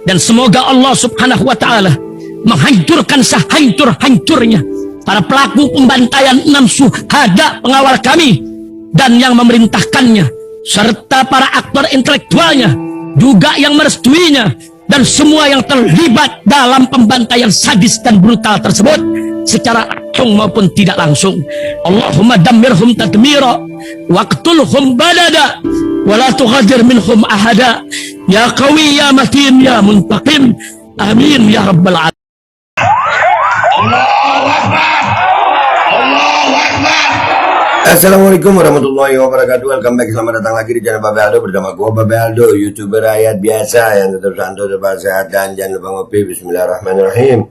Dan semoga Allah subhanahu wa ta'ala menghancurkan sehancur-hancurnya para pelaku pembantaian 6 syuhada pengawal kami dan yang memerintahkannya, serta para aktor intelektualnya juga yang merestuinya, dan semua yang terlibat dalam pembantaian sadis dan brutal tersebut secara langsung maupun tidak langsung. Allahumma dammirhum tadmira waqtulhum balada wala tughadir minhum ahada ya qawi ya matin ya muntaqim amin ya rabbal alamin. Assalamualaikum warahmatullahi wabarakatuh. Welcome back, selamat datang lagi di channel Babe Aldo bersama gua Babe Aldo, YouTuber rakyat biasa yang tetap santai, tetap sehat, dan jangan lupa ngopi. Bismillahirrahmanirrahim.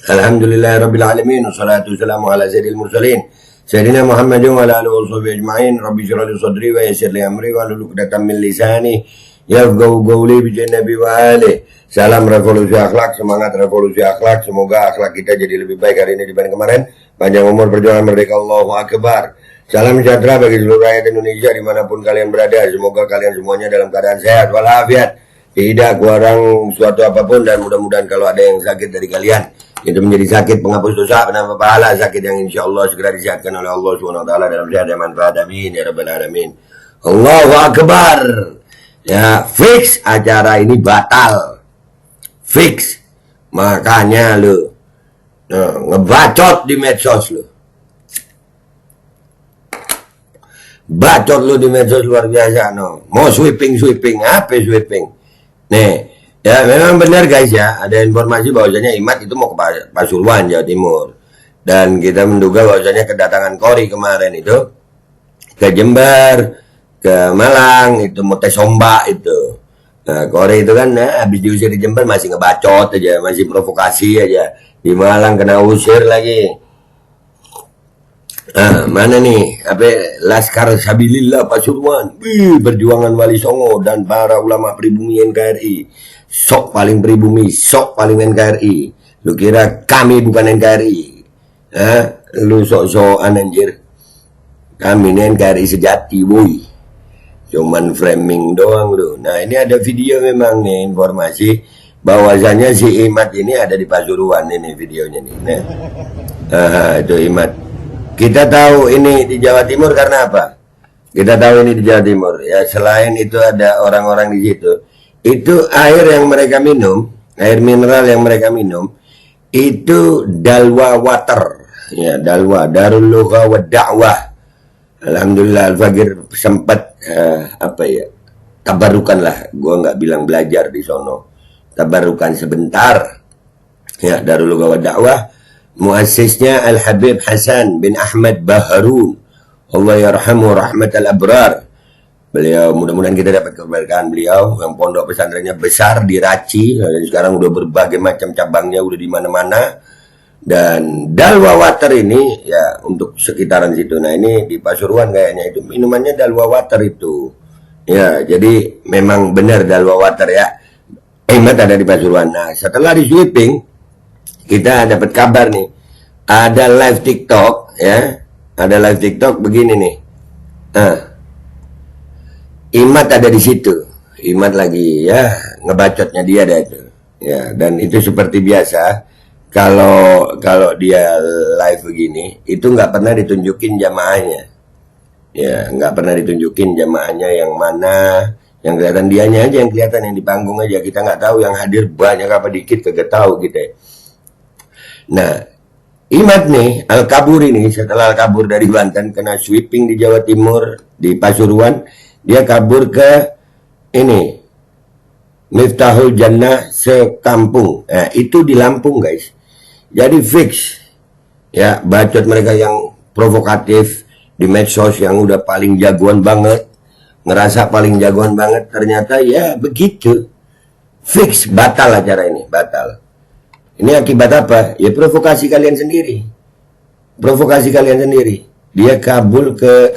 Alhamdulillahirabbil alamin, wassalatu wassalamu ala sayyidil mursalin sayyidina Muhammadin wa ala alihi washabihi ajma'in. Rabbi shrah li sadri wa yassir li amri wa hlul 'uqdatam min lisani yafqahu qawli bi Nabi wa alihi. Salam revolusi akhlak, semangat revolusi akhlak. Semoga akhlak kita jadi lebih baik hari ini dibanding kemarin. Panjang umur, perjuangan merdeka, Allahu Akbar. Salam sejahtera bagi seluruh rakyat Indonesia dimanapun kalian berada. Semoga kalian semuanya dalam keadaan sehat walafiat, tidak kurang suatu apapun, dan mudah-mudahan kalau ada yang sakit dari kalian itu menjadi sakit penghapus dosa, penambah pahala, sakit yang insya Allah segera disehatkan oleh Allah SWT dalam sehat dan manfaat. Amin ya rabbal alamin. Allahu Akbar. Ya, fix acara ini batal. Fix. Makanya lu ngebacot di medsos lu. Bacot lu di medsos luar biasa no. Mau sweeping, apa sweeping? Nih, ya memang benar guys ya, ada informasi bahwasanya Imat itu mau ke Pasuruan, Jawa Timur. Dan kita menduga bahwasanya kedatangan Kori kemarin itu ke Jember, ke Malang, itu mau tes ombak itu. Nah, Kori itu kan habis diusir di Jember masih ngebacot aja, masih provokasi aja. Di Malang kena usir lagi. Nah, mana nih? Apa Laskar Sabilillah Pasuruan? Perjuangan Wali Songo dan para ulama pribumi NKRI. Sok paling pribumi, sok paling NKRI. Lu kira kami bukan NKRI? Lu sok-sokan anjir. Kami ini NKRI sejati, boy. Cuman framing doang lu. Nah, ini ada video memang nih, informasi bahwasanya si Imat ini ada di Pasuruan, ini videonya nih. Nah, itu Imat. Kita tahu ini di Jawa Timur karena apa? Kita tahu ini di Jawa Timur. Ya, selain itu ada orang-orang di situ. Itu air yang mereka minum, air mineral yang mereka minum, itu Dalwa Water. Ya, Dalwa, Darul Lugha wa Da'wah. Alhamdulillah Al-Fagir sempat tabarukan lah, gua nggak bilang belajar di sono, tabarukan sebentar ya. Darul Lugha wa Da'wah, muassisnya Al-Habib Hasan bin Ahmad Baharun, Allah yarhamu rahmatal abrar. Beliau, mudah-mudahan kita dapat keberkahan beliau, yang pondok pesantrennya besar di Raci, sekarang udah berbagai macam cabangnya, udah di mana-mana. Dan Dalwa Water ini ya untuk sekitaran situ. Nah, ini di Pasuruan kayaknya itu minumannya Dalwa Water itu. Ya, jadi memang benar Dalwa Water ya. Imat ada di Pasuruan. Nah, setelah di sweeping kita dapat kabar nih. Ada live TikTok ya. Ada live TikTok begini nih. Imat ada di situ. Imat lagi ya ngebacotnya dia ada itu. Ya, dan itu seperti biasa. Kalau dia live begini, itu nggak pernah ditunjukin jamaahnya, ya nggak pernah ditunjukin jamaahnya yang mana, yang kelihatan dianya aja yang kelihatan, yang di panggung aja, kita nggak tahu yang hadir banyak apa dikit, kagak tahu gitu ya. Nah, Imat nih, Al-Kabur ini setelah kabur dari Banten, kena sweeping di Jawa Timur, di Pasuruan, dia kabur ke ini, Miftahul Jannah sekampung. Nah, itu di Lampung guys. Jadi fix ya, bacot mereka yang provokatif di medsos yang udah paling jagoan banget, ngerasa paling jagoan banget, ternyata ya begitu. Fix batal acara ini, batal. Ini akibat apa? Ya provokasi kalian sendiri. Provokasi kalian sendiri. Dia kabur ke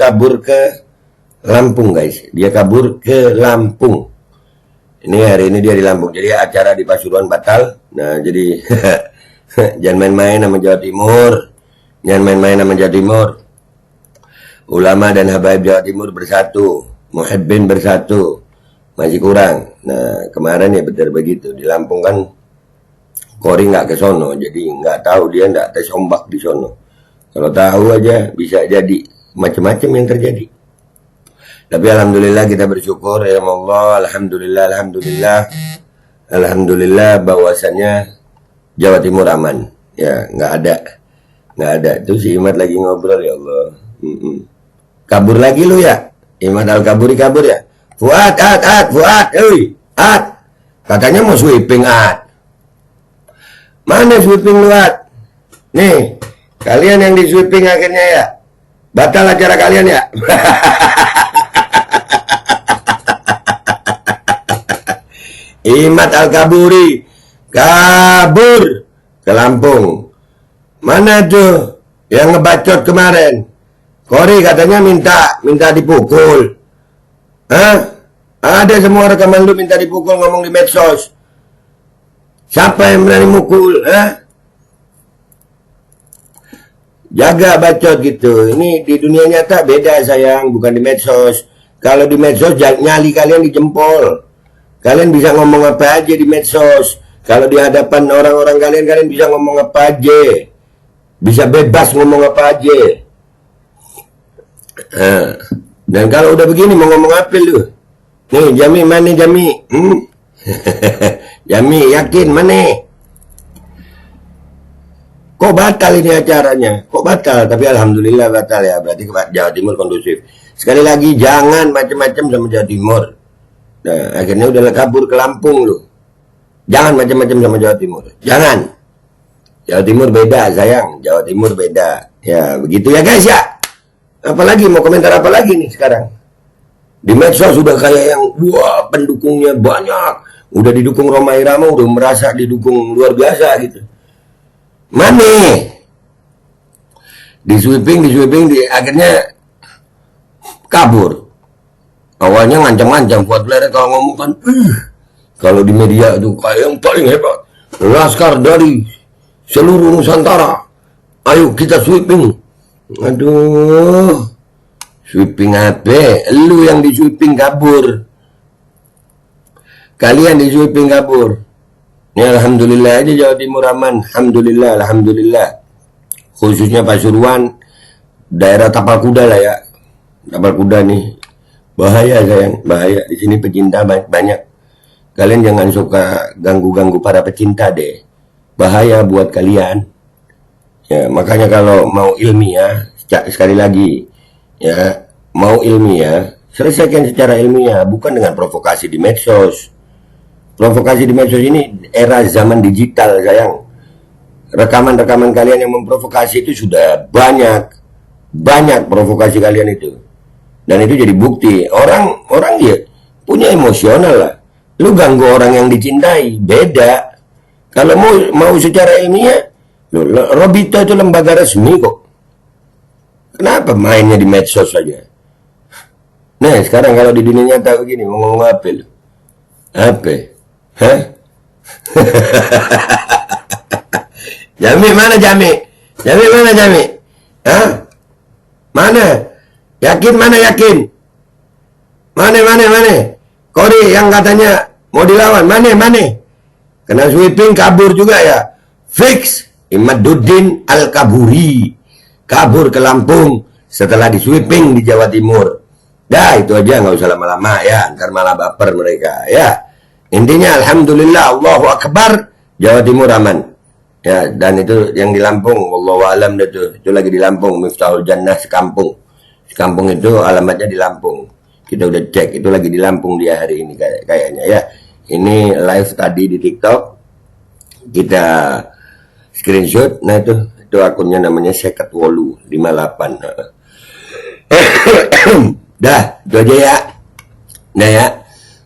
Lampung guys. Dia kabur ke Lampung. Ini hari ini dia di Lampung. Jadi acara di Pasuruan batal. Nah, jadi jangan main-main sama Jawa Timur. Jangan main-main sama Jawa Timur. Ulama dan habaib Jawa Timur bersatu. Muhibbin bersatu. masih kurang. Nah kemarin ya betul begitu, di Lampung kan Kori nggak ke sono, jadi nggak tahu, dia nggak tes ombak di sono. Kalau tahu aja bisa jadi macam-macam yang terjadi. Tapi alhamdulillah kita bersyukur ya Allah, alhamdulillah bahwasannya Jawa Timur aman. Ya nggak ada. Itu si Imad lagi ngobrol ya Allah. Kabur lagi lu ya, Imad kabur ya. Fuad, katanya mau sweeping Mana sweeping lu Nih, kalian yang di sweeping akhirnya ya, batal acara kalian ya. Imad Al-Kaburi kabur ke Lampung. Mana tuh yang ngebacot kemarin? Kori katanya minta dipukul. Hah? Ada semua rekaman lu minta dipukul, ngomong di medsos. Siapa yang berani mukul? Jaga bacot gitu. Ini di dunia nyata beda sayang, bukan di medsos. Kalau di medsos nyali kalian di jempol. Kalian bisa ngomong apa aja di medsos. Kalau di hadapan orang-orang kalian bisa ngomong apa aja. Bisa bebas ngomong apa aja. Dan kalau udah begini mau ngomong apa lu? Nih Jami, mana Jami? Jami yakin mana? Kok batal ini acaranya? Kok batal? Tapi alhamdulillah batal ya. Berarti Jawa Timur kondusif. Sekali lagi jangan macam-macam sama Jawa Timur. Nah, akhirnya udah kabur ke Lampung lu. Jangan macam-macam sama Jawa Timur. Jangan. Jawa Timur beda sayang. Jawa Timur beda. Ya begitu ya guys ya. Apalagi mau komentar apa lagi nih sekarang? Di medsos sudah kayak yang wah pendukungnya banyak. Udah didukung Rhoma Irama, udah merasa didukung luar biasa gitu. Mana? Di sweeping akhirnya kabur. Awalnya ngancam-ngancam buat Blair kalau ngomong kan, kalau di media itu kayak yang paling hebat, laskar dari seluruh Nusantara. Ayo kita sweeping. Aduh, sweeping apa? Lu yang di sweeping kabur. Kalian di sweeping kabur. Ya alhamdulillah aja Jawa Timur aman. Alhamdulillah. Khususnya Pasuruan, daerah Tapal Kuda lah ya. Tapal Kuda nih bahaya sayang, bahaya. Di sini pecinta banyak. Kalian jangan suka ganggu-ganggu para pecinta deh. Bahaya buat kalian. Ya, makanya kalau mau ilmiah, sekali lagi, ya, mau ilmiah, selesaikan secara ilmiah, bukan dengan provokasi di medsos. Provokasi di medsos ini era zaman digital, sayang. Rekaman-rekaman kalian yang memprovokasi itu sudah banyak provokasi kalian itu. Dan itu jadi bukti. Orang dia punya emosional lah. Lu ganggu orang yang dicintai, beda. Kalau mau secara ilmiah, Robito itu lembaga resmi kok. Kenapa mainnya di medsos saja? Nah sekarang kalau di dunia nyata begini, mau ngomong apa lu? Apa? Hah? Jami mana Jami? Jami mana Jami? Hah? Mana? Yakin mana yakin? Mana? Kori yang katanya mau dilawan, mana? Kena sweeping kabur juga ya. Fix. Imaduddin Al-Kaburi kabur ke Lampung setelah di sweeping di Jawa Timur. Dah itu aja, nggak usah lama-lama ya, ntar malah baper mereka ya. Intinya alhamdulillah, Allahu Akbar, Jawa Timur aman ya. Dan itu yang di Lampung, wallahu alam itu lagi di Lampung, Miftahul Jannah sekampung itu alamatnya di Lampung. Kita udah cek, itu lagi di Lampung dia hari ini kayaknya ya. Ini live tadi di TikTok, kita screenshot. Nah itu akunnya namanya Seket Wolu 58. Dah itu aja ya. Nah ya,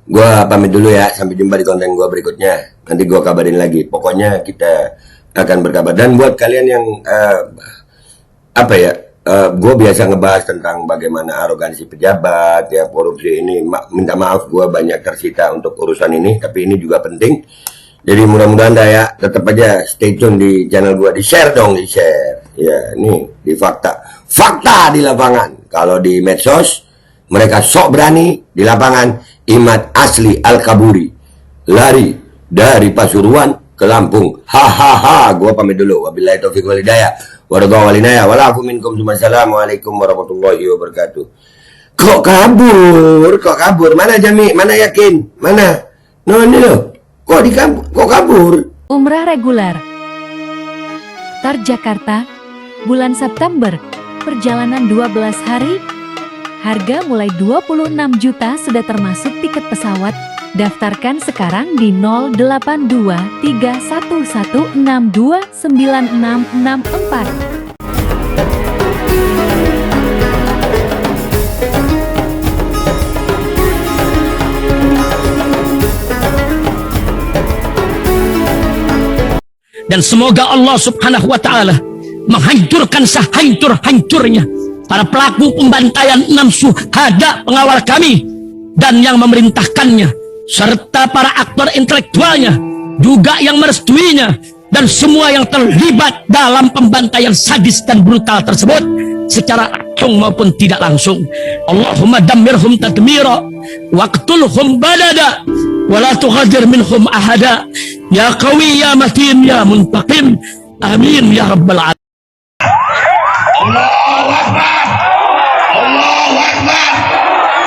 gua pamit dulu ya, sampai jumpa di konten gua berikutnya. Nanti gua kabarin lagi, pokoknya kita akan berkabar. Dan buat kalian yang gua biasa ngebahas tentang bagaimana arogansi pejabat ya, korupsi ini, minta maaf gua banyak tersita untuk urusan ini, tapi ini juga penting. Jadi mudah-mudahan ya tetap aja stay tune di channel gua, di-share dong, di-share. Ya, ini di fakta di lapangan. Kalau di medsos mereka sok berani, di lapangan Imad asli Al-Kaburi lari dari Pasuruan ke Lampung. Hahaha, gua pamit dulu. Wabillahi taufiq wal hidayah. Waradha walinaya. Walakum minkum. Assalamualaikum warahmatullahi wabarakatuh. Kok kabur? Kok kabur? Mana Jami? Mana Yakin? Mana? No, ini loh. Kok kabur? Umrah reguler Tar Jakarta bulan September. Perjalanan 12 hari. Harga mulai 26 juta sudah termasuk tiket pesawat. Daftarkan sekarang di 082311629664. Dan semoga Allah subhanahu wa ta'ala menghancurkan sehancur-hancurnya para pelaku pembantaian 6 syuhada pengawal kami dan yang memerintahkannya, serta para aktor intelektualnya juga yang merestuinya, dan semua yang terlibat dalam pembantaian sadis dan brutal tersebut secara langsung maupun tidak langsung. Allahumma dammirhum tadmira waqtulhum balada wala tughadir minhum ahada ya qawi ya matin ya muntaqim amin ya rabbal alamin. Allahu akbar.